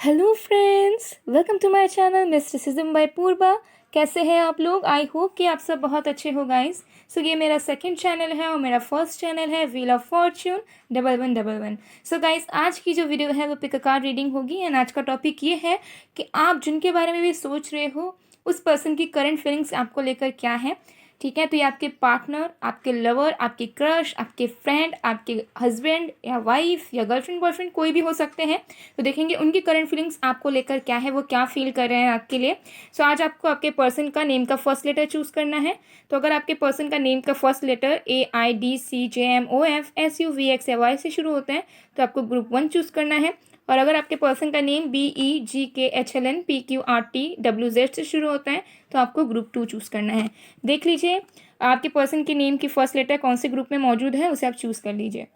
Hello friends, welcome to my channel mysticism by Purva. कैसे हैं आप लोग? आई होप कि आप सब बहुत अच्छे हो गाइस। सो ये मेरा सेकंड चैनल है और मेरा फर्स्ट चैनल है wheel of Fortune 1111। So guys, आज की जो वीडियो है वो पिक अ कार्ड रीडिंग होगी एंड आज का टॉपिक ये है कि आप जिनके बारे में भी सोच रहे हो उस पर्सन की करंट फीलिंग्स आपको लेकर क्या है। ठीक है, तो ये आपके पार्टनर, आपके लवर, आपके क्रश, आपके फ्रेंड, आपके हस्बैंड या वाइफ या गर्लफ्रेंड बॉयफ्रेंड कोई भी हो सकते हैं। तो देखेंगे उनकी करंट फीलिंग्स आपको लेकर क्या है, वो क्या फील कर रहे हैं आपके लिए। सो आज आपको आपके पर्सन का नेम का फर्स्ट लेटर चूज़ करना है। तो अगर आपके पर्सन का नेम का फर्स्ट लेटर AIDCJMOFSUVX या वाई से शुरू होता है तो आपको ग्रुप 1 चूज़ करना है। और अगर आपके पर्सन का नेम BEGKHLNPQRTWZ से शुरू होता है तो आपको ग्रुप 2 चूज़ करना है। देख लीजिए आपके पर्सन के नेम की फर्स्ट लेटर कौन से ग्रुप में मौजूद है, उसे आप चूज़ कर लीजिए।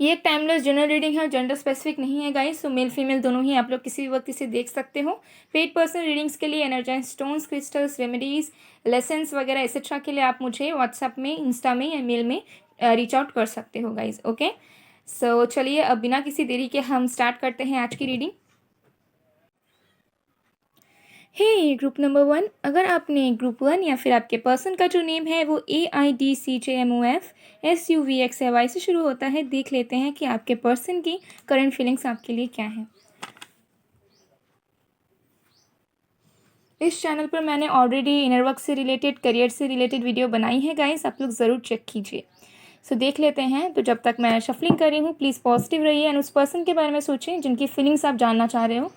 ये एक टाइमलेस जनरल रीडिंग है, जेंडर स्पेसिफिक नहीं है गाइस। तो मेल फीमेल दोनों ही आप लोग किसी भी वक्त इसे देख सकते हो। पेड पर्सनल रीडिंग्स के लिए energize stones, crystals, remedies, lessons वगैरह एक्सेट्रा के लिए आप मुझे व्हाट्सएप में, इंस्टा में या मेल में रीच आउट कर सकते हो गाइज। ओके, सो चलिए अब बिना किसी देरी के हम स्टार्ट करते हैं आज की रीडिंग। हे ग्रुप नंबर 1, अगर आपने ग्रुप 1 या फिर आपके पर्सन का जो नेम है वो AIDCJMOFSUVXY से शुरू होता है, देख लेते हैं कि आपके पर्सन की करंट फीलिंग्स आपके लिए क्या है। इस चैनल पर मैंने ऑलरेडी इनर वर्क से रिलेटेड, करियर से रिलेटेड वीडियो बनाई है गाइस, आप लोग ज़रूर चेक कीजिए। सो देख लेते हैं। तो जब तक मैं शफलिंग कर रही हूँ प्लीज़ पॉजिटिव रहिए एंड उस पर्सन के बारे में सोचें जिनकी फीलिंग्स आप जानना चाह रहे हो।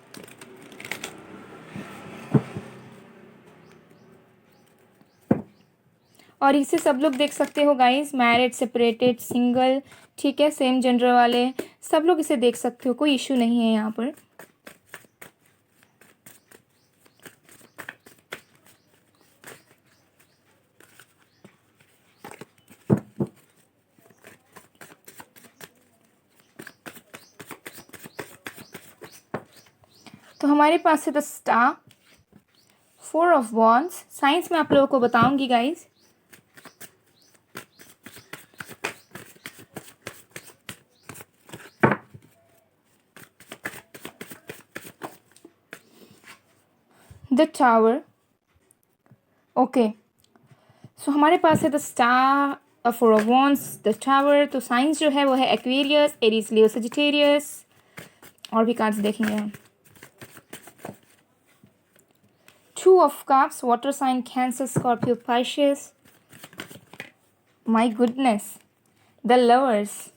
और इसे सब लोग देख सकते हो गाइस, मैरिड, सेपरेटेड, सिंगल, ठीक है, सेम जेंडर वाले सब लोग इसे देख सकते हो, कोई इशू नहीं है यहाँ पर। तो हमारे पास है the star, 4 of wands. Signs में आप लोगों को बताऊंगी guys. The tower, okay. So हमारे पास है the star, 4 of wands, the tower. तो साइंस जो है वो है एक्वेरियस, एरीज, लियो, सजिटेरियस। और भी कार्ड्स देखेंगे हम। 2 of cups, water sign, Cancer, Scorpio, Pisces. My goodness, the lovers.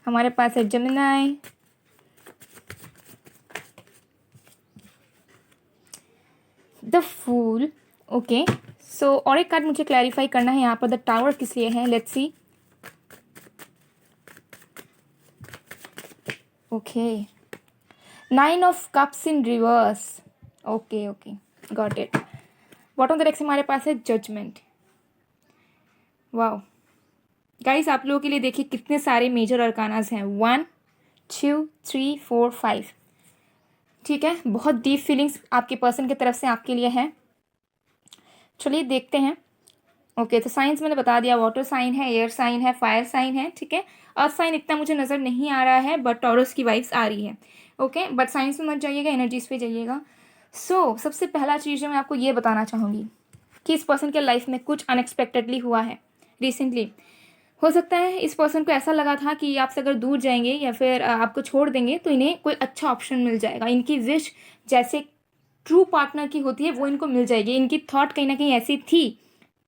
हमारे पास है Gemini, the fool, okay. So और एक कार्ड मुझे क्लैरिफाई करना है यहाँ पर, द टावर किस लिए है, let's see. Okay, 9 of cups in reverse, okay okay, got it. Bottom the deck से हमारे पास है जजमेंट। वाओ गाइस, आप लोगों के लिए देखिए कितने सारे मेजर अरकानाज हैं, 1 2 3 4 5। ठीक है, बहुत डीप फीलिंग्स आपके पर्सन की तरफ से आपके लिए है। चलिए देखते हैं। ओके, तो साइंस मैंने बता दिया, वाटर साइन है, एयर साइन है, फायर साइन है, ठीक है। अर्थ साइन इतना मुझे नज़र नहीं आ रहा है बट टॉरस की वाइब्स आ रही है। ओके, बट साइंस में मत जाइएगा, एनर्जीज पे जाइएगा। सबसे पहला चीज़ जो मैं आपको ये बताना चाहूँगी कि इस पर्सन के लाइफ में कुछ अनएक्सपेक्टेडली हुआ है रिसेंटली। हो सकता है इस पर्सन को ऐसा लगा था कि आपसे अगर दूर जाएंगे या फिर आपको छोड़ देंगे तो इन्हें कोई अच्छा ऑप्शन मिल जाएगा। इनकी विश जैसे ट्रू पार्टनर की होती है वो इनको मिल जाएगी। इनकी थॉट कहीं ना कहीं ऐसी थी,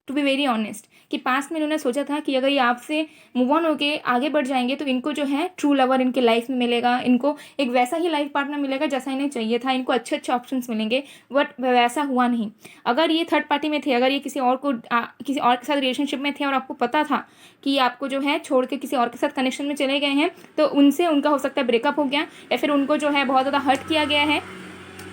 टू बी वेरी ऑनेस्ट, कि पास्ट में इन्होंने सोचा था कि अगर ये आपसे मूव ऑन होके आगे बढ़ जाएंगे तो इनको जो है ट्रू लवर इनके लाइफ में मिलेगा, इनको एक वैसा ही लाइफ पार्टनर मिलेगा जैसा इन्हें चाहिए था, इनको अच्छे अच्छे ऑप्शंस मिलेंगे। बट वैसा हुआ नहीं। अगर ये थर्ड पार्टी में थे, अगर ये किसी और को किसी और के साथ रिलेशनशिप में थे और आपको पता था कि आपको जो है छोड़ के किसी और के साथ कनेक्शन में चले गए हैं, तो उनसे उनका हो सकता है ब्रेकअप हो गया या फिर उनको जो है बहुत ज़्यादा हर्ट किया गया है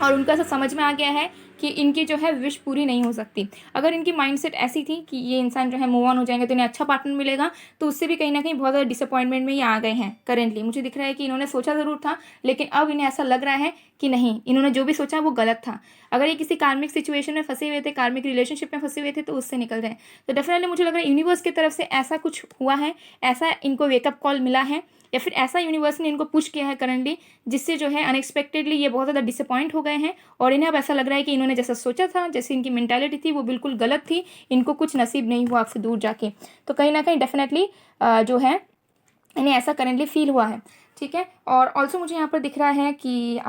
और उनका ऐसा समझ में आ गया है कि इनकी जो है विश पूरी नहीं हो सकती। अगर इनकी माइंडसेट ऐसी थी कि ये इंसान जो है मूव ऑन हो जाएंगे तो इन्हें अच्छा पार्टनर मिलेगा, तो उससे भी कहीं ना कहीं बहुत ज़्यादा डिसअपॉइंटमेंट में ये आ गए हैं। करेंटली मुझे दिख रहा है कि इन्होंने सोचा ज़रूर था लेकिन अब इन्हें ऐसा लग रहा है कि नहीं, इन्होंने जो भी सोचा वो गलत था। अगर ये किसी कार्मिक सिचुएशन में फंसे हुए थे, कार्मिक रिलेशनशिप में फंसे हुए थे, तो उससे निकल जाए। तो डेफिनेटली मुझे लग रहा है यूनिवर्स की तरफ से ऐसा कुछ हुआ है, ऐसा इनको वेकअप कॉल मिला है या फिर ऐसा यूनिवर्स ने इनको पुश किया है करंटली, जिससे जो है अनएक्सपेक्टेडली ये बहुत ज़्यादा डिसअपॉइंट हो गए हैं और इन्हें अब ऐसा लग रहा है कि इन्होंने जैसा सोचा था, जैसे इनकी मेंटालिटी थी वो बिल्कुल गलत थी, इनको कुछ नसीब नहीं हुआ आपसे दूर जाके। तो कहीं ना कहीं डेफिनेटली जो है इन्हें ऐसा करेंटली फील हुआ है, ठीक है। और ऑल्सो मुझे यहाँ पर दिख रहा है कि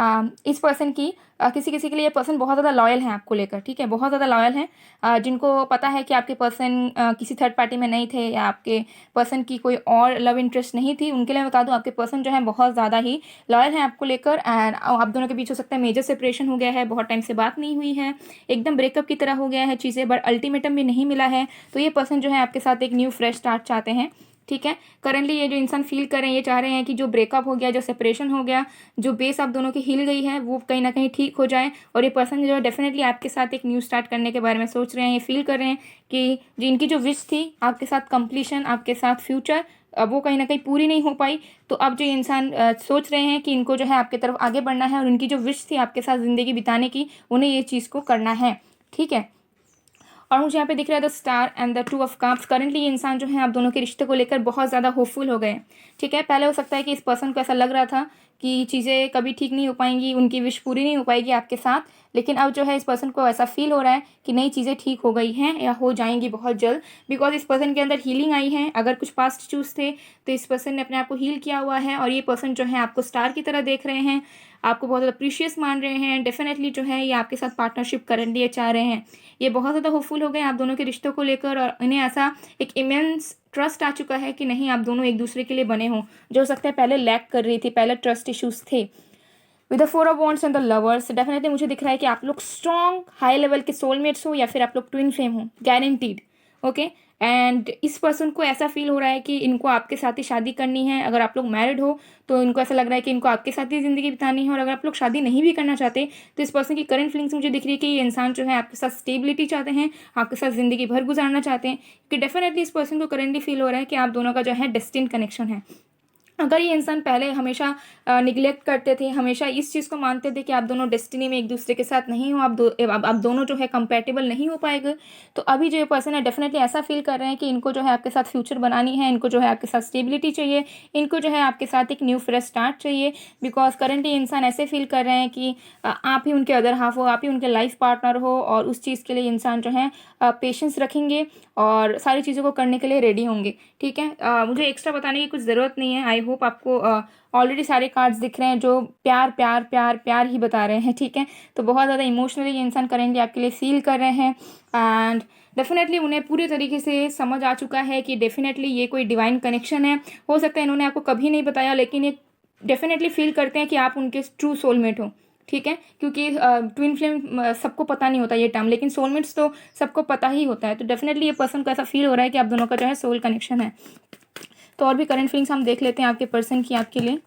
इस पर्सन की किसी किसी के लिए ये पर्सन बहुत ज़्यादा लॉयल है आपको लेकर, ठीक है, बहुत ज़्यादा लॉयल है। जिनको पता है कि आपके पर्सन किसी थर्ड पार्टी में नहीं थे या आपके पर्सन की कोई और लव इंटरेस्ट नहीं थी, उनके लिए मैं बता दूँ आपके पर्सन जो है बहुत ज़्यादा ही लॉयल है आपको लेकर। एंड आप दोनों के बीच हो सकता है मेजर सेपरेशन हो गया है, बहुत टाइम से बात नहीं हुई है, एकदम ब्रेकअप की तरह हो गया है चीज़ें, बट अल्टीमेटम भी नहीं मिला है। तो ये पर्सन जो है आपके साथ एक न्यू फ्रेश स्टार्ट चाहते हैं, ठीक है। करंटली ये जो इंसान फील कर रहे हैं, ये चाह रहे हैं कि जो ब्रेकअप हो गया, जो सेपरेशन हो गया, जो बेस आप दोनों की हिल गई है, वो कहीं ना कहीं ठीक हो जाए। और ये पर्सन जो है डेफिनेटली आपके साथ एक न्यू स्टार्ट करने के बारे में सोच रहे हैं। ये फील कर रहे हैं कि जो इनकी जो विश थी आपके साथ कंप्लीशन, आपके साथ फ्यूचर, वो कहीं ना कहीं पूरी नहीं हो पाई। तो अब जो इंसान सोच रहे हैं कि इनको जो है आपकी तरफ आगे बढ़ना है और उनकी जो विश थी आपके साथ ज़िंदगी बिताने की, उन्हें ये चीज़ को करना है, ठीक है। और मुझे यहाँ पे दिख रहा है the star and the two of cups. Currently ये इंसान जो है आप दोनों के रिश्ते को लेकर बहुत ज़्यादा होपफुल हो गए, ठीक है। पहले हो सकता है कि इस पर्सन को ऐसा लग रहा था कि चीज़ें कभी ठीक नहीं हो पाएंगी, उनकी विश पूरी नहीं हो पाएगी आपके साथ, लेकिन अब जो है इस पर्सन को ऐसा फील हो रहा है कि नई चीज़ें ठीक हो गई हैं या हो जाएंगी बहुत जल्द, बिकॉज इस पर्सन के अंदर हीलिंग आई है। अगर कुछ पास्ट इश्यूज थे तो इस पर्सन ने अपने आप को हील किया हुआ है और ये पर्सन जो है आपको स्टार की तरह देख रहे हैं, आपको बहुत ज़्यादा प्रीशियस मान रहे हैं। डेफिनेटली जो है ये आपके साथ पार्टनरशिप करंटली ये चाह रहे हैं। ये बहुत ज़्यादा होपफुल हो गए आप दोनों के रिश्तों को लेकर और इन्हें ऐसा एक इमेंस ट्रस्ट आ चुका है कि नहीं आप दोनों एक दूसरे के लिए बने हों, जो हो सकता है पहले लैक कर रही थी, पहले ट्रस्ट इश्यूज थे। With the four of wands and the lovers, definitely मुझे दिख रहा है कि आप लोग स्ट्रॉन्ग हाई लेवल के सोलमेट्स हो या फिर आप लोग ट्विन फ्लेम हो, गारंटीड, ओके। एंड इस पर्सन को ऐसा फील हो रहा है कि इनको आपके साथ ही शादी करनी है। अगर आप लोग मैरिड हो तो इनको ऐसा लग रहा है कि इनको आपके साथ ही ज़िंदगी बितानी है। और अगर आप लोग शादी नहीं भी करना चाहते तो इस पर्सन की करंट फीलिंग्स मुझे दिख रही है कि ये इंसान जो है आपके साथ स्टेबिलिटी चाहते हैं, आपके साथ ज़िंदगी भर गुजारना चाहते हैं, कि डेफिनेटली इस पर्सन को करेंटली फील हो रहा है कि आप दोनों का जो है डेस्टिन्ड कनेक्शन है। अगर ये इंसान पहले हमेशा निगलेक्ट करते थे, हमेशा इस चीज़ को मानते थे कि आप दोनों डेस्टिनी में एक दूसरे के साथ नहीं हो, आप दोनों जो है कंपैटिबल नहीं हो पाएंगे, तो अभी जो ये पर्सन है डेफिनेटली ऐसा फील कर रहे हैं कि इनको जो है आपके साथ फ्यूचर बनानी है, इनको जो है आपके साथ स्टेबिलिटी चाहिए, इनको जो है आपके साथ एक न्यू फ्रेश स्टार्ट चाहिए। बिकॉज करंटली इंसान ऐसे फील कर रहे हैं कि आप ही उनके अदर हाफ हो, आप ही उनके लाइफ पार्टनर हो, और उस चीज़ के लिए इंसान जो है पेशेंस रखेंगे और सारी चीज़ों को करने के लिए रेडी होंगे, ठीक है। मुझे एक्स्ट्रा बताने की कुछ ज़रूरत नहीं है। आई होप आपको ऑलरेडी सारे कार्ड्स दिख रहे हैं जो प्यार प्यार प्यार प्यार ही बता रहे हैं, ठीक है। तो बहुत ज़्यादा इमोशनली ये इंसान करेंगे आपके लिए फील कर रहे हैं एंड डेफिनेटली उन्हें पूरी तरीके से समझ आ चुका है कि डेफिनेटली ये कोई डिवाइन कनेक्शन है। हो सकता है इन्होंने आपको कभी नहीं बताया, लेकिन ये डेफिनेटली फील करते हैं कि आप उनके ट्रू सोलमेट हो, ठीक है। क्योंकि ट्विन फ्लेम सबको पता नहीं होता ये टर्म, लेकिन सोलमेट्स तो सबको पता ही होता है। तो डेफिनेटली ये पर्सन को ऐसा फील हो रहा है कि आप दोनों का जो है सोल कनेक्शन है। तो और भी करंट फीलिंग्स हम देख लेते हैं आपके पर्सन की आपके लिए।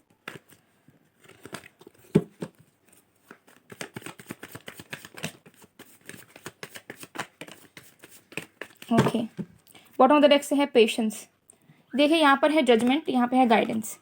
Okay, bottom of the deck से है पेशेंस। देखिए यहाँ पर है जजमेंट, यहाँ पे है गाइडेंस।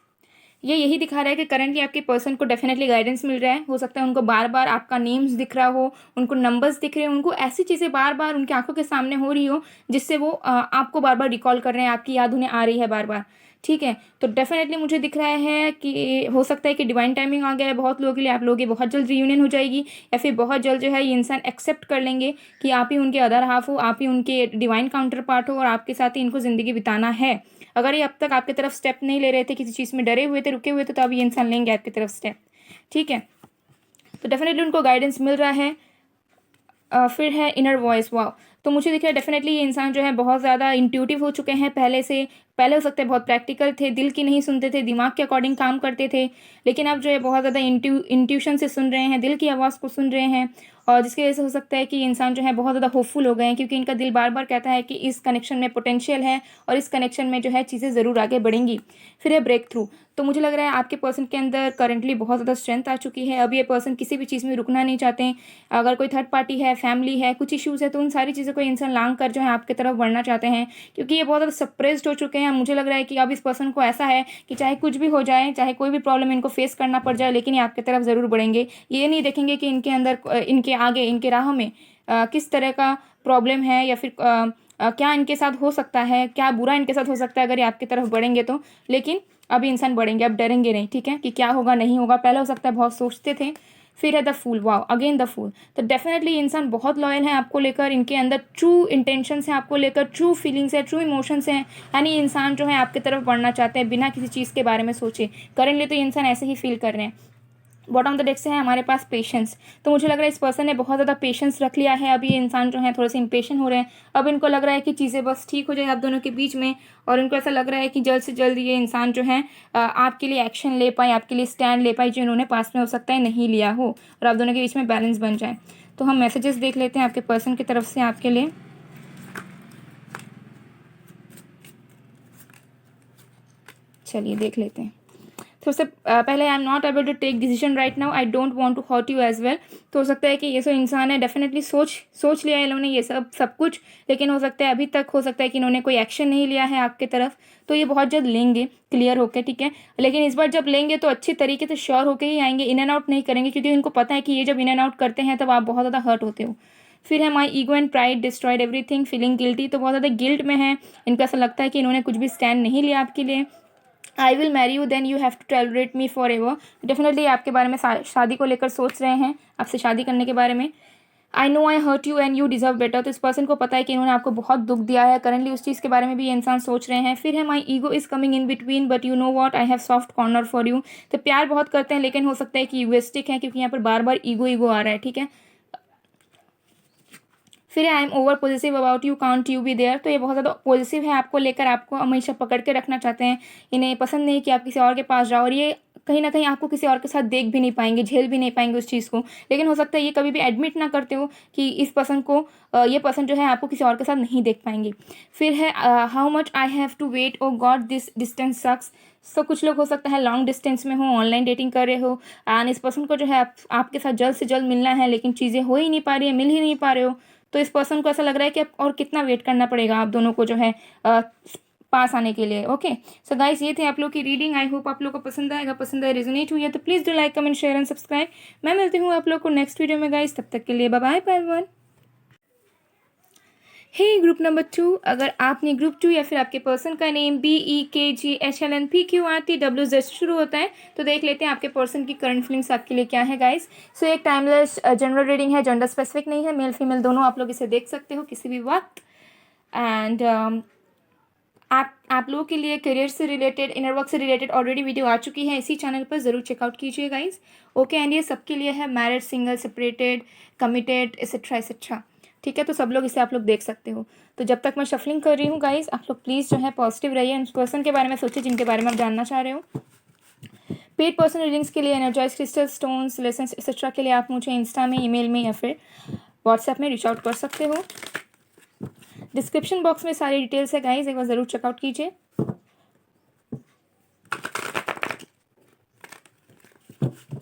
ये यही दिखा रहा है कि करंटली आपके पर्सन को डेफिनेटली गाइडेंस मिल रहा है। हो सकता है उनको बार बार आपका नेम्स दिख रहा हो, उनको नंबर्स दिख रहे हो, उनको ऐसी चीज़ें बार बार उनकी आंखों के सामने हो रही हो जिससे वो आपको बार बार रिकॉल कर रहे हैं, आपकी याद उन्हें आ रही है बार बार, ठीक है। तो डेफिनेटली मुझे दिख रहा है कि हो सकता है कि डिवाइन टाइमिंग आ गया है बहुत लोगों के लिए, आप लोगों की बहुत जल्द रियूनियन हो जाएगी, या फिर बहुत जल्द जो है ये इंसान एक्सेप्ट कर लेंगे कि आप ही उनके अदर हाफ हो, आप ही उनके डिवाइन काउंटर पार्ट हो और आपके साथ ही इनको ज़िंदगी बिताना है। अगर ये अब तक आपकी तरफ स्टेप नहीं ले रहे थे, किसी चीज़ में डरे हुए थे, रुके हुए थे, तो अब ये इंसान लेंगे आपकी तरफ स्टेप, ठीक है। तो डेफिनेटली उनको गाइडेंस मिल रहा है। फिर है इनर वॉइस। वाओ, तो मुझे दिख रहा है डेफिनेटली ये इंसान जो है बहुत ज़्यादा इंट्यूटिव हो चुके हैं पहले से। पहले हो सकता है बहुत प्रैक्टिकल थे, दिल की नहीं सुनते थे, दिमाग के अकॉर्डिंग काम करते थे, लेकिन अब जो है बहुत ज़्यादा इंट्यूशन से सुन रहे हैं, दिल की आवाज़ को सुन रहे हैं। और जिसकी वजह से हो सकता है कि ये इंसान जो है बहुत ज़्यादा होपफुल हो गए हैं, क्योंकि इनका दिल बार बार कहता है कि इस कनेक्शन में पोटेंशियल है और इस कनेक्शन में जो है चीज़ें ज़रूर आगे बढ़ेंगी। फिर है ब्रेक थ्रू। तो मुझे लग रहा है आपके पर्सन के अंदर करंटली बहुत ज़्यादा स्ट्रेंथ आ चुकी है। अब ये पर्सन किसी भी चीज़ में रुकना नहीं चाहते हैं। अगर कोई थर्ड पार्टी है, फैमिली है, कुछ इश्यूज़ है, तो उन सारी चीज़ों को इंसान लांग कर जो है आपकी तरफ बढ़ना चाहते हैं, क्योंकि ये बहुत ज़्यादा सप्रेस्ड हो चुके हैं। मुझे लग रहा है कि अब इस पर्सन को ऐसा है कि चाहे कुछ भी हो जाए, चाहे कोई भी प्रॉब्लम इनको फेस करना पड़ जाए, लेकिन ये आपकी तरफ ज़रूर बढ़ेंगे। ये नहीं देखेंगे कि इनके अंदर, इनके आगे, इनके राह में किस तरह का प्रॉब्लम है या फिर क्या इनके साथ हो सकता है, क्या बुरा इनके साथ हो सकता है अगर ये आपकी तरफ बढ़ेंगे तो। लेकिन अभी इंसान बढ़ेंगे, अब डरेंगे नहीं, ठीक है, कि क्या होगा नहीं होगा। पहले हो सकता है बहुत सोचते थे। फिर है the fool, wow, again the fool. तो डेफिनेटली इंसान बहुत लॉयल है आपको लेकर, इनके अंदर ट्रू इंटेंशंस हैं आपको लेकर, ट्रू फीलिंग्स है, ट्रू इमोशंस हैं, यानी इंसान जो है आपकी तरफ बढ़ना चाहते हैं बिना किसी चीज़ के बारे में सोचे। करेंटली तो ये इंसान ऐसे ही फील कर रहे हैं। बॉटम ऑफ द डेक से है हमारे पास पेशेंस। तो मुझे लग रहा है इस पर्सन ने बहुत ज़्यादा पेशेंस रख लिया है। अभी ये इंसान जो है थोड़े से इम्पेशेंट हो रहे हैं। अब इनको लग रहा है कि चीज़ें बस ठीक हो जाए आप दोनों के बीच में, और इनको ऐसा लग रहा है कि जल्द से जल्द ये इंसान जो है आपके लिए एक्शन ले पाए, आपके लिए स्टैंड ले पाए, जो इन्होंने पास में हो सकता है नहीं लिया हो, और आप दोनों के बीच में बैलेंस बन जाए। तो हम मैसेजेस देख लेते हैं आपके पर्सन की तरफ से आपके लिए। चलिए देख लेते हैं। तो सबसे पहले, I am not able to take decision right now, I don't want to hurt you as well. तो हो सकता है कि ये जो इंसान है डेफिनेटली सोच लिया है इन्होंने ये सब कुछ, लेकिन हो सकता है अभी तक हो सकता है कि इन्होंने कोई एक्शन नहीं लिया है आपकी तरफ। तो ये बहुत जल्द लेंगे क्लियर होकर, ठीक है। लेकिन इस बार जब लेंगे तो अच्छी तरीके से श्योर होकर ही आएंगे, इन एंड आउट नहीं करेंगे, क्योंकि इनको पता है कि ये जब इन एंड आउट करते हैं तब आप बहुत ज़्यादा हर्ट होते हो। फिर है my ego and pride destroyed everything, feeling guilty. तो बहुत ज़्यादा गिल्ट में है, इनको ऐसा लगता है कि इन्होंने कुछ भी स्टैंड नहीं लिया आपके लिए। I will marry you then you have to tolerate me forever. Definitely आपके बारे में शादी को लेकर सोच रहे हैं, आपसे शादी करने के बारे में। I know I hurt you and you deserve better. तो इस पर्सन को पता है कि इन्होंने आपको बहुत दुख दिया है, करेंटली उस चीज़ के बारे में भी ये इंसान सोच रहे हैं। फिर है my ego is coming in between but you know what I have soft corner for you. तो प्यार बहुत करते हैं लेकिन हो सकता है कि यूएस्टिक है, क्योंकि यहाँ पर बार बार ईगो आ रहा है, ठीक है। फिर I am over positive about you, can't you be there. तो ये बहुत ज़्यादा पॉजिटिव है आपको लेकर, आपको हमेशा पकड़ के रखना चाहते हैं। इन्हें पसंद नहीं कि आप किसी और के पास जाओ, और ये कहीं ना कहीं आपको किसी और के साथ देख भी नहीं पाएंगे, झेल भी नहीं पाएंगे उस चीज़ को। लेकिन हो सकता है ये कभी भी एडमिट ना करते हो कि इस पर्सन को ये पर्सन जो है आपको किसी और के साथ नहीं देख पाएंगे। फिर है how much I have to wait, oh God this distance sucks. तो कुछ लोग हो सकता है लॉन्ग डिस्टेंस में हो, ऑनलाइन डेटिंग कर रहे हो, एंड इस पर्सन को जो है आपके साथ जल्द से जल्द मिलना है, लेकिन चीज़ें हो ही नहीं पा रही है, मिल ही नहीं पा रहे हो। तो इस पर्सन को ऐसा लग रहा है कि अब और कितना वेट करना पड़ेगा आप दोनों को जो है पास आने के लिए। ओके सो गाइस, ये थे आप लोग की रीडिंग। आई होप आप लोग को पसंद आएगा, पसंद आए, रेजोनेट हुई है तो please do like comment share and subscribe. मैं मिलती हूँ आप लोग को नेक्स्ट वीडियो में गाइस, तब तक के लिए बाय बाय एवरीवन। हे ग्रुप नंबर 2, अगर आपने ग्रुप 2 या फिर आपके पर्सन का नेम BEKGHLNPQRTWZ शुरू होता है तो देख लेते हैं आपके पर्सन की करंट फीलिंग्स आपके लिए क्या है गाइस। सो एक टाइमलेस जनरल रीडिंग है, जेंडर स्पेसिफिक नहीं है, मेल फीमेल दोनों आप लोग इसे देख सकते हो किसी भी वक्त। एंड आप लोगों के लिए करियर से रिलेटेड, इनर वर्क से रिलेटेड ऑलरेडी वीडियो आ चुकी है इसी चैनल पर, ज़रूर चेकआउट कीजिए गाइस। ओके एंड ये सबके लिए है, married, single, separated, committed, etcetera etcetera, ठीक है। तो सब लोग इसे आप लोग देख सकते हो। तो जब तक मैं शफलिंग कर रही हूँ गाइस, आप लोग प्लीज़ जो है पॉजिटिव रहिए, उस पर्सन के बारे में सोचिए जिनके बारे में आप जानना चाह रहे हो। पेड पर्सन रीडिंग्स के लिए, energize crystal, stones, lessons etcetera के लिए आप मुझे इंस्टा में, ईमेल में या फिर व्हाट्सएप में रीच आउट कर सकते हो। डिस्क्रिप्शन बॉक्स में सारी डिटेल्स है गाइस, एक बार ज़रूर चेकआउट कीजिए।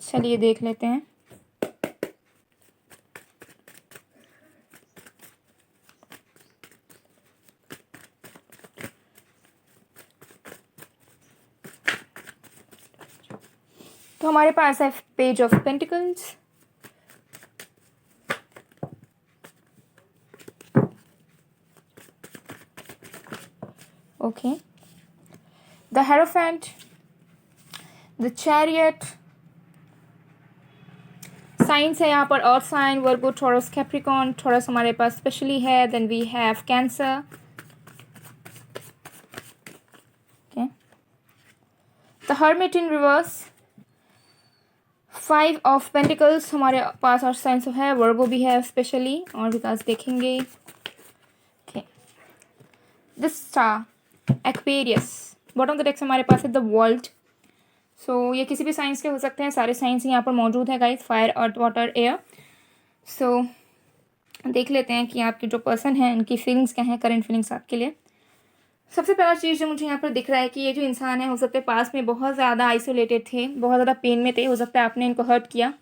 चलिए देख लेते हैं। तो हमारे पास है page of pentacles, okay, the hierophant, the chariot, signs है यहाँ पर earth sign, Virgo, Taurus, Capricorn. Taurus हमारे पास स्पेशली है, then we have Cancer, okay, the hermit in reverse, 5 of pentacles हमारे पास अर्थ साइंस है, वर्गो भी है स्पेशली, और विकास देखेंगे, okay, the star, Aquarius. Bottom of the deck हमारे पास है द वर्ल्ड। सो ये किसी भी साइंस के हो सकते हैं, सारे साइंस यहाँ पर मौजूद है गाइस, फायर, अर्थ, वाटर, एयर। सो देख लेते हैं कि आपके जो पर्सन है उनकी फीलिंग्स क्या हैं, करंट फीलिंग्स आपके लिए। सबसे पहला चीज़ जो मुझे यहाँ पर दिख रहा है कि ये जो इंसान है हो सकता है पास में बहुत ज़्यादा आइसोलेटेड थे, बहुत ज़्यादा पेन में थे, हो सकता है आपने इनको हर्ट किया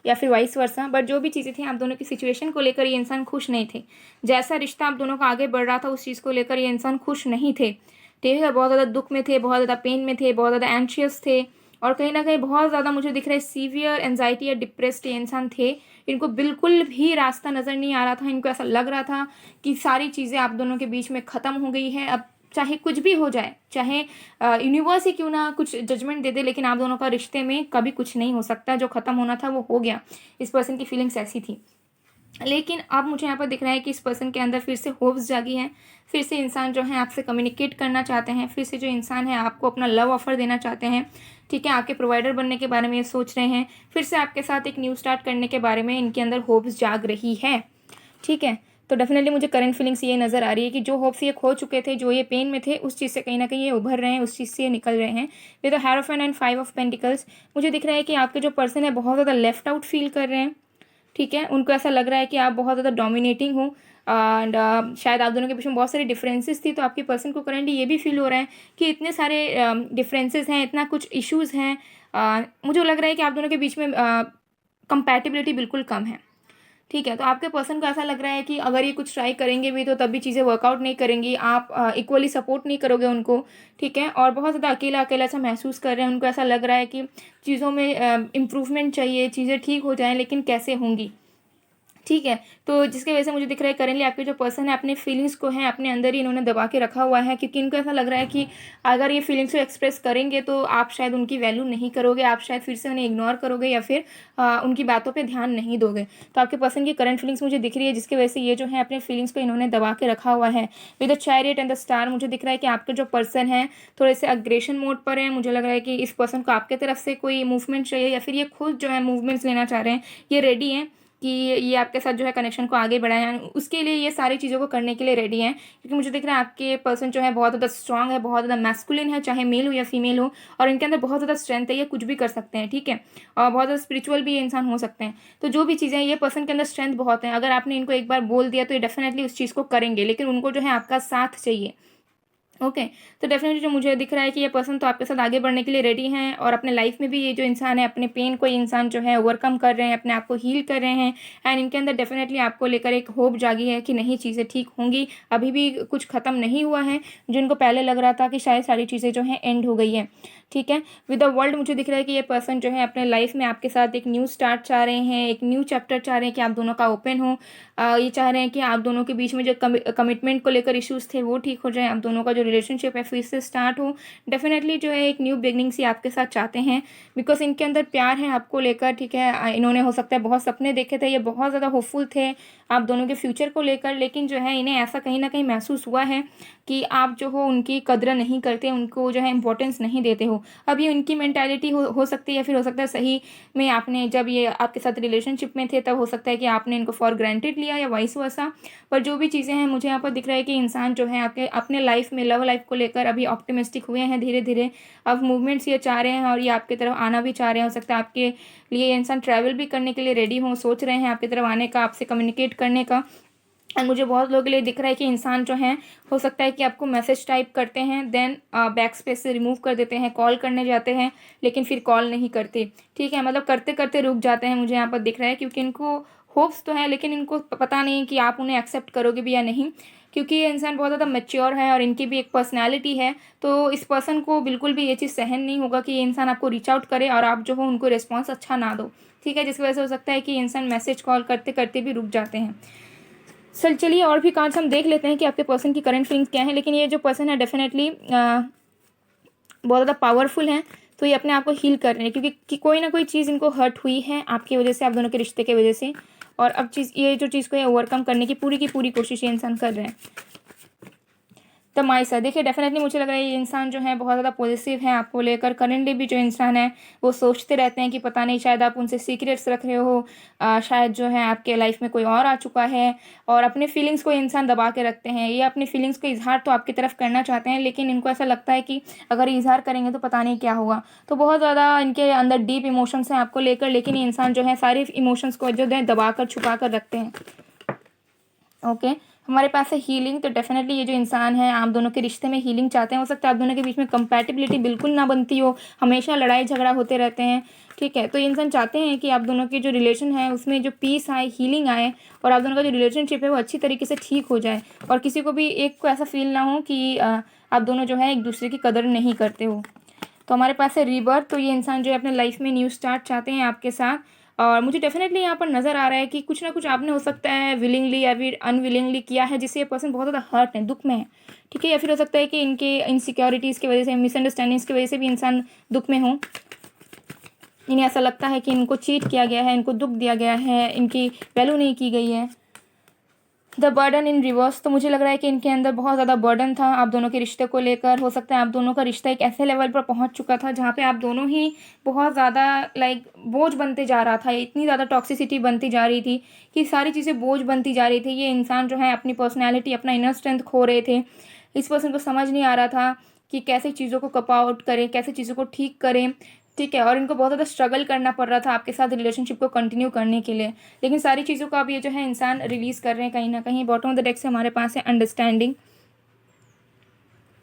या फिर वाइस वर्सा, बट जो भी चीज़ें थी आप दोनों की सिचुएशन को लेकर ये इंसान खुश नहीं थे। जैसा रिश्ता आप दोनों का आगे बढ़ रहा था उस चीज़ को लेकर ये इंसान खुश नहीं थे, ठीक है। बहुत ज़्यादा दुख में थे, बहुत ज़्यादा पेन में थे, बहुत ज़्यादा एंशियस थे, और कहीं ना कहीं बहुत ज़्यादा मुझे दिख रहा है सीवियर एंजाइटी या डिप्रेस्ड ये इंसान थे। इनको बिल्कुल भी रास्ता नज़र नहीं आ रहा था, इनको ऐसा लग रहा था कि सारी चीज़ें आप दोनों के बीच में ख़त्म हो गई है, अब चाहे कुछ भी हो जाए, चाहे यूनिवर्स ही क्यों ना कुछ जजमेंट दे दे, लेकिन आप दोनों का रिश्ते में कभी कुछ नहीं हो सकता। जो ख़त्म होना था वो हो गया। इस पर्सन की फीलिंग्स ऐसी थी। लेकिन अब मुझे यहाँ पर दिख रहा है कि इस पर्सन के अंदर फिर से होप्स जागी हैं। फिर से इंसान जो है आपसे कम्युनिकेट करना चाहते हैं। फिर से जो इंसान है आपको अपना लव ऑफर देना चाहते हैं। ठीक है, आपके प्रोवाइडर बनने के बारे में ये सोच रहे हैं। फिर से आपके साथ एक न्यू स्टार्ट करने के बारे में इनके अंदर होप्स जाग रही है। ठीक है, तो डेफिनेटली मुझे करंट फीलिंग्स ये नज़र आ रही है कि जो होप्स ये खो चुके थे, जो ये पेन में थे, उस चीज़ से कहीं ना कहीं ये उभर रहे हैं, उस चीज़ से ये निकल रहे हैं। With the hierophant and 5 of pentacles मुझे दिख रहा है कि आपके जो पर्सन है बहुत ज़्यादा लेफ्ट आउट फील कर रहे हैं। ठीक है, उनको ऐसा लग रहा है कि आप बहुत ज़्यादा डोमिनेटिंग हो एंड शायद आप दोनों के बीच में बहुत सारी डिफरेंसेस थी। तो आपके पर्सन को करंटली ये भी फील हो रहा है कि इतने सारे डिफरेंसेस हैं, इतना कुछ इश्यूज़ हैं। मुझे लग रहा है कि आप दोनों के बीच में कंपैटिबिलिटी बिल्कुल कम है। ठीक है, तो आपके पर्सन को ऐसा लग रहा है कि अगर ये कुछ ट्राई करेंगे भी तो तब भी चीज़ें वर्कआउट नहीं करेंगी, आप इक्वली सपोर्ट नहीं करोगे उनको। ठीक है, और बहुत ज़्यादा अकेला अकेला सा महसूस कर रहे हैं। उनको ऐसा लग रहा है कि चीज़ों में इम्प्रूवमेंट चाहिए, चीज़ें ठीक हो जाएं, लेकिन कैसे होंगी। ठीक है, तो जिसकी वजह से मुझे दिख रहा है करेंटली आपके जो पर्सन है अपने फीलिंग्स को है अपने अंदर ही इन्होंने दबा के रखा हुआ है, क्योंकि इनको ऐसा लग रहा है कि अगर ये फीलिंग्स को एक्सप्रेस करेंगे तो आप शायद उनकी वैल्यू नहीं करोगे, आप शायद फिर से उन्हें इग्नोर करोगे या फिर उनकी बातों पे ध्यान नहीं दोगे। तो आपके पर्सन की करंट फीलिंग्स मुझे दिख रही है, जिसकी वजह से ये जो है अपने फीलिंग्स को इन्होंने दबा के रखा हुआ है। With the chariot and the star मुझे दिख रहा है कि आपके जो पर्सन है थोड़े से अग्रेशन मोड पर है। मुझे लग रहा है कि इस पर्सन को आपके तरफ से कोई मूवमेंट चाहिए या फिर ये खुद जो है मूवमेंट्स लेना चाह रहे हैं, ये रेडी हैं कि ये आपके साथ जो है कनेक्शन को आगे बढ़ाएं। उसके लिए ये सारी चीज़ों को करने के लिए रेडी हैं, क्योंकि मुझे दिख रहा है आपके पर्सन जो है बहुत ज़्यादा स्ट्रांग है, बहुत ज़्यादा मैस्कुलिन है, चाहे मेल हो या फीमेल हो, और इनके अंदर बहुत ज़्यादा स्ट्रेंथ है, ये कुछ भी कर सकते हैं। ठीक है, और बहुत ज़्यादा स्पिरिचुअल भी ये इंसान हो सकते हैं। तो जो भी चीज़ें ये पर्सन के अंदर स्ट्रेंथ बहुत है, अगर आपने इनको एक बार बोल दिया तो ये डेफिनेटली उस चीज़ को करेंगे, लेकिन उनको जो है आपका साथ चाहिए। ओके, तो डेफिनेटली जो मुझे दिख रहा है कि ये पर्सन तो आपके साथ आगे बढ़ने के लिए रेडी हैं, और अपने लाइफ में भी ये जो इंसान है अपने पेन को ये इंसान जो है ओवरकम कर रहे हैं, अपने आप को हील कर रहे हैं। एंड इनके अंदर डेफिनेटली आपको लेकर एक होप जागी है कि नहीं, चीज़ें ठीक होंगी, अभी भी कुछ ख़त्म नहीं हुआ है। जिनको पहले लग रहा था कि शायद सारी चीज़ें जो हैं एंड हो गई है। ठीक है, विद द वर्ल्ड मुझे दिख रहा है कि ये पर्सन जो है अपने लाइफ में आपके साथ एक न्यू स्टार्ट चाह रहे हैं, एक न्यू चैप्टर चाह रहे हैं कि आप दोनों का ओपन हो। ये चाह रहे हैं कि आप दोनों के बीच में जो कमिटमेंट को लेकर इश्यूज थे वो ठीक हो जाए, आप दोनों का जो रिलेशनशिप है फिर से स्टार्ट हो। डेफिनेटली जो है एक न्यू बिगनिंग्स ही आपके साथ चाहते हैं, बिकॉज इनके अंदर प्यार है आपको लेकर। ठीक है, इन्होंने हो सकता है बहुत सपने देखे थे, ये बहुत ज़्यादा होपफुल थे आप दोनों के फ्यूचर को लेकर, लेकिन जो है इन्हें ऐसा कहीं ना कहीं महसूस हुआ है कि आप जो हो उनकी कदर नहीं करते, उनको जो है इंपॉर्टेंस नहीं देते हो। अब ये उनकी मेंटालिटी हो सकती है, या फिर हो सकता है सही में आपने जब ये आपके साथ रिलेशनशिप में थे तब हो सकता है कि आपने इनको फॉर ग्रांटेड लिया या वाइस वर्सा। पर जो भी चीज़ें हैं मुझे यहाँ पर दिख रहा है कि इंसान जो है आपके अपने लाइफ में लव लाइफ को लेकर अभी ऑप्टिमिस्टिक हुए हैं धीरे धीरे। अब मूवमेंट्स ये चाह रहे हैं और ये आपकी तरफ आना भी चाह रहे हैं। हो सकता है आपके लिए ये इंसान ट्रैवल भी करने के लिए रेडी हो, सोच रहे हैं आपकी तरफ आने का, आपसे कम्युनिकेट करने का। एंड मुझे बहुत लोगों के लिए दिख रहा है कि इंसान जो है हो सकता है कि आपको मैसेज टाइप करते हैं, देन बैक स्पेस से रिमूव कर देते हैं, कॉल करने जाते हैं लेकिन फिर कॉल नहीं करते। ठीक है, मतलब करते करते रुक जाते हैं, मुझे यहाँ पर दिख रहा है, क्योंकि इनको होप्स तो है लेकिन इनको पता नहीं कि आप उन्हें एक्सेप्ट करोगे भी या नहीं, क्योंकि ये इंसान बहुत ज़्यादा मैच्योर है और इनकी भी एक पर्सनैलिटी है। तो इस पर्सन को बिल्कुल भी ये चीज़ सहन नहीं होगा कि ये इंसान आपको रीच आउट करे और आप जो हो उनको रिस्पॉन्स अच्छा ना दो। ठीक है, जिसकी वजह से हो सकता है कि इंसान मैसेज कॉल करते करते भी रुक जाते हैं। चलिए और भी कार्ड्स हम देख लेते हैं कि आपके पर्सन की करंट फीलिंग्स क्या है। लेकिन ये जो पर्सन है डेफिनेटली बहुत ज़्यादा पावरफुल हैं, तो ये अपने आप को हील कर रहे हैं, क्योंकि कोई ना कोई चीज़ इनको हर्ट हुई है आपकी वजह से, आप दोनों के रिश्ते की वजह से, और अब ये जो चीज़ को है ओवरकम करने की पूरी कोशिश ये इंसान कर रहे हैं। तो माई सर देखिए, डेफिनेटली मुझे लग रहा है ये इंसान जो है बहुत ज़्यादा पॉजिटिव है आपको लेकर। करंटली भी जो इंसान है वो सोचते रहते हैं कि पता नहीं शायद आप उनसे सीक्रेट्स रख रहे हो, शायद जो है आपके लाइफ में कोई और आ चुका है, और अपने फीलिंग्स को इंसान दबा के रखते हैं। ये अपनी फीलिंग्स को इजहार तो आपकी तरफ करना चाहते हैं, लेकिन इनको ऐसा लगता है कि अगर इजहार करेंगे तो पता नहीं क्या होगा। तो बहुत ज़्यादा इनके अंदर डीप इमोशंस हैं आपको लेकर, लेकिन ये इंसान जो है सारे इमोशंस को जो है दबा कर छुपा कर रखते हैं। ओके, हमारे पास है हीलिंग। तो डेफिनेटली ये जो इंसान है आप दोनों के रिश्ते में हीलिंग चाहते हैं। हो सकता है आप दोनों के बीच में कंपैटिबिलिटी बिल्कुल ना बनती हो, हमेशा लड़ाई झगड़ा होते रहते हैं। ठीक है, तो ये इंसान चाहते हैं कि आप दोनों के जो रिलेशन है उसमें जो पीस आए, हीलिंग आए, और आप दोनों का जो रिलेशनशिप है वो अच्छी तरीके से ठीक हो जाए, और किसी को भी एक को ऐसा फील ना हो कि आप दोनों जो है एक दूसरे की कदर नहीं करते हो। तो हमारे पास है रीबर्थ। तो ये इंसान जो है अपने लाइफ में न्यू स्टार्ट चाहते हैं आपके साथ, और मुझे डेफिनेटली यहाँ पर नज़र आ रहा है कि कुछ ना कुछ आपने हो सकता है विलिंगली या फिर अनविलिंगली किया है, जिससे ये पर्सन बहुत ज़्यादा हर्ट है, दुख में है, ठीक है। या फिर हो सकता है कि इनके इनसिक्योरिटीज़ की वजह से, मिसअंडरस्टैंडिंग्स की वजह से भी इंसान दुख में हो। इन्हें ऐसा लगता है कि इनको चीट किया गया है, इनको दुख दिया गया है, इनकी वैल्यू नहीं की गई है। द बर्डन इन रिवर्स, तो मुझे लग रहा है कि इनके अंदर बहुत ज़्यादा बर्डन था आप दोनों के रिश्ते को लेकर। हो सकता है आप दोनों का रिश्ता एक ऐसे लेवल पर पहुंच चुका था जहाँ पे आप दोनों ही बहुत ज़्यादा लाइक बोझ बनते जा रहा था, इतनी ज़्यादा टॉक्सिसिटी बनती जा रही थी कि सारी चीज़ें बोझ बनती जा रही थी। ये इंसान जो है अपनी पर्सनैलिटी, अपना इनर स्ट्रेंथ खो रहे थे। इस पर्सन को समझ नहीं आ रहा था कि कैसे चीज़ों को कप आउट करें, कैसे चीज़ों को ठीक करें, ठीक है। और इनको बहुत ज़्यादा स्ट्रगल करना पड़ रहा था आपके साथ रिलेशनशिप को कंटिन्यू करने के लिए, लेकिन सारी चीज़ों को अब ये जो है इंसान रिलीज़ कर रहे हैं कहीं ना कहीं। बॉटम ऑफ द डेक से हमारे पास है अंडरस्टैंडिंग,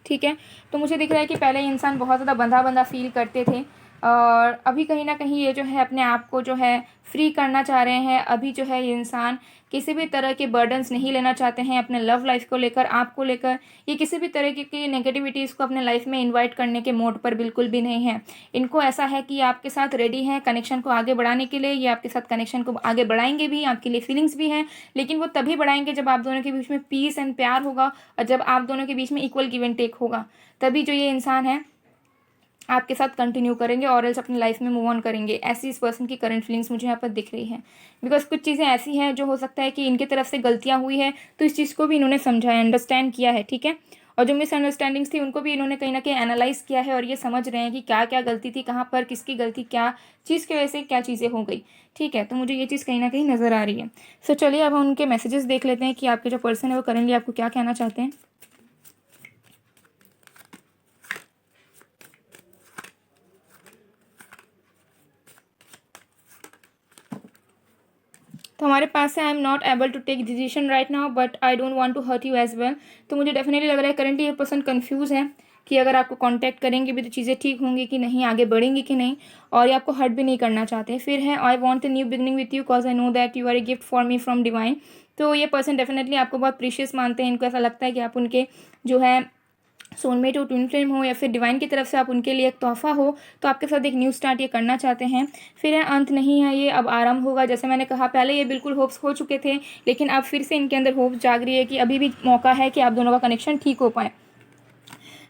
ठीक है। तो मुझे दिख रहा है कि पहले ये इंसान बहुत ज़्यादा बंधा बंधा फील करते थे, और अभी कहीं ना कहीं ये जो है अपने आप को जो है फ्री करना चाह रहे हैं। अभी जो है ये इंसान किसी भी तरह के बर्डन्स नहीं लेना चाहते हैं अपने लव लाइफ को लेकर, आपको लेकर। ये किसी भी तरह की नेगेटिविटीज़ को अपने लाइफ में इन्वाइट करने के मोड पर बिल्कुल भी नहीं है। इनको ऐसा है कि आपके साथ रेडी हैं कनेक्शन को आगे बढ़ाने के लिए। ये आपके साथ कनेक्शन को आगे बढ़ाएंगे भी, आपके लिए फीलिंग्स भी हैं, लेकिन वो तभी बढ़ाएंगे जब आप दोनों के बीच में पीस एंड प्यार होगा, और जब आप दोनों के बीच में इक्वल गिव एंड टेक होगा, तभी जो ये इंसान है आपके साथ कंटिन्यू करेंगे, और एल्स अपनी लाइफ में मूव ऑन करेंगे। ऐसी इस पर्सन की करंट फीलिंग्स मुझे यहाँ पर दिख रही है। बिकॉज कुछ चीज़ें ऐसी हैं जो हो सकता है कि इनकी तरफ से गलतियाँ हुई है, तो इस चीज़ को भी इन्होंने समझा है, अंडरस्टैंड किया है, ठीक है। और जो मिसअंडरस्टैंडिंग्स थी उनको भी इन्होंने कहीं ना कहीं एनालाइज किया है, और ये समझ रहे हैं कि क्या क्या गलती थी, कहाँ पर किसकी गलती, क्या चीज़ की वजह से क्या चीज़ें हो गई, ठीक है। तो मुझे ये चीज़ कहीं ना कहीं नज़र आ रही है। सो चलिए अब हम उनके मैसेजेस देख लेते हैं कि आपके जो पर्सन है वो करेंटली आपको क्या कहना चाहते हैं। तो हमारे पास है I am not able to take decision right now but I don't want to hurt you as well. तो मुझे डेफिनेटली लग रहा है करेंटली ये पर्सन कंफ्यूज है कि अगर आपको कांटेक्ट करेंगे भी तो चीज़ें ठीक होंगी कि नहीं, आगे बढ़ेंगी कि नहीं, और ये आपको हर्ट भी नहीं करना चाहते। फिर है I want a new beginning with you cause I know that you are a gift for me from divine. तो ये पर्सन डेफिनेटली आपको बहुत प्रीशियस मानते हैं। इनको ऐसा लगता है कि आप उनके जो है सोलमेट हो, ट्विन फ्लेम हो, या फिर डिवाइन की तरफ से आप उनके लिए एक तोहफा हो, तो आपके साथ एक न्यू स्टार्ट ये करना चाहते हैं। फिर है अंत नहीं है, ये अब आरंभ होगा। जैसे मैंने कहा पहले ये बिल्कुल होप्स हो चुके थे, लेकिन अब फिर से इनके अंदर होप जाग रही है कि अभी भी मौका है कि आप दोनों का कनेक्शन ठीक हो पाए।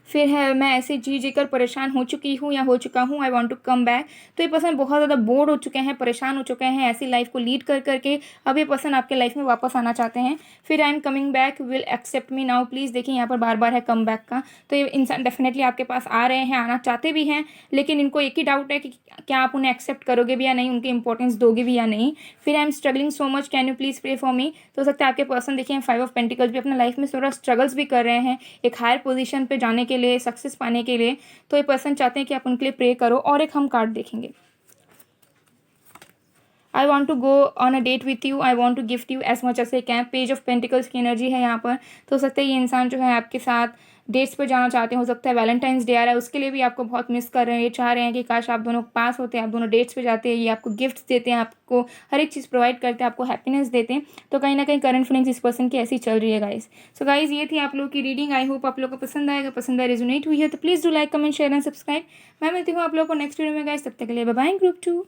फिर है मैं ऐसे जी जी कर परेशान हो चुकी हूँ या हो चुका हूँ, I want to come back. तो ये पर्सन बहुत ज़्यादा बोर हो चुके हैं, परेशान हो चुके हैं ऐसी लाइफ को लीड कर करके। अब ये पर्सन आपके लाइफ में वापस आना चाहते हैं। फिर I am coming back, will accept me now please. देखिए यहाँ पर बार बार है कम बैक का, तो ये इंसान डेफिनेटली आपके पास आ रहे हैं, आना चाहते भी हैं, लेकिन इनको एक ही डाउट है कि क्या आप उन्हें एक्सेप्ट करोगे भी या नहीं, उनकी इंपॉर्टेंस दोगे भी या नहीं। फिर I am struggling so much, can you please pray for me. तो हो सकता है आपके पर्सन देखिए 5 ऑफ पेंटिकल्स भी अपने लाइफ में थोड़ा स्ट्रगल्स भी कर रहे हैं एक हायर पोजीशन पे जाने के लिए, सक्सेस पाने के लिए। तो ये पर्सन चाहते हैं कि आप उनके लिए प्रे करो। और एक हम कार्ड देखेंगे, I want to go on a date with you, I want to gift you as much as I can. Page of pentacles की एनर्जी है यहाँ पर। तो हो सकता है ये इंसान जो है आपके साथ डेट्स पर जाना चाहते हैं। हो सकता है वैलेंटाइंस डे आ रहा है, उसके लिए भी आपको बहुत मिस कर रहे हैं। ये चाह रहे हैं कि काश आप दोनों पास होते हैं, आप दोनों डेट्स पे जाते हैं, ये आपको गिफ्ट्स देते हैं, आपको हर एक चीज़ प्रोवाइड करते हैं, आपको हैप्पीनेस देते हैं। तो कहीं ना कहीं करंट फीलिंग्स इस पर्सन की ऐसी चल रही है गाइस। सो गाइस ये थी आप लोगों की रीडिंग। आई होप आप लोगों को पसंद आएगा, पसंद आए रेजोनेट हुई है तो please do like comment share and subscribe. मैं मिलती हूँ आप लोगों को नेक्स्ट वीडियो में गाइस, तब तक के लिए बाय बाय ग्रुप 2।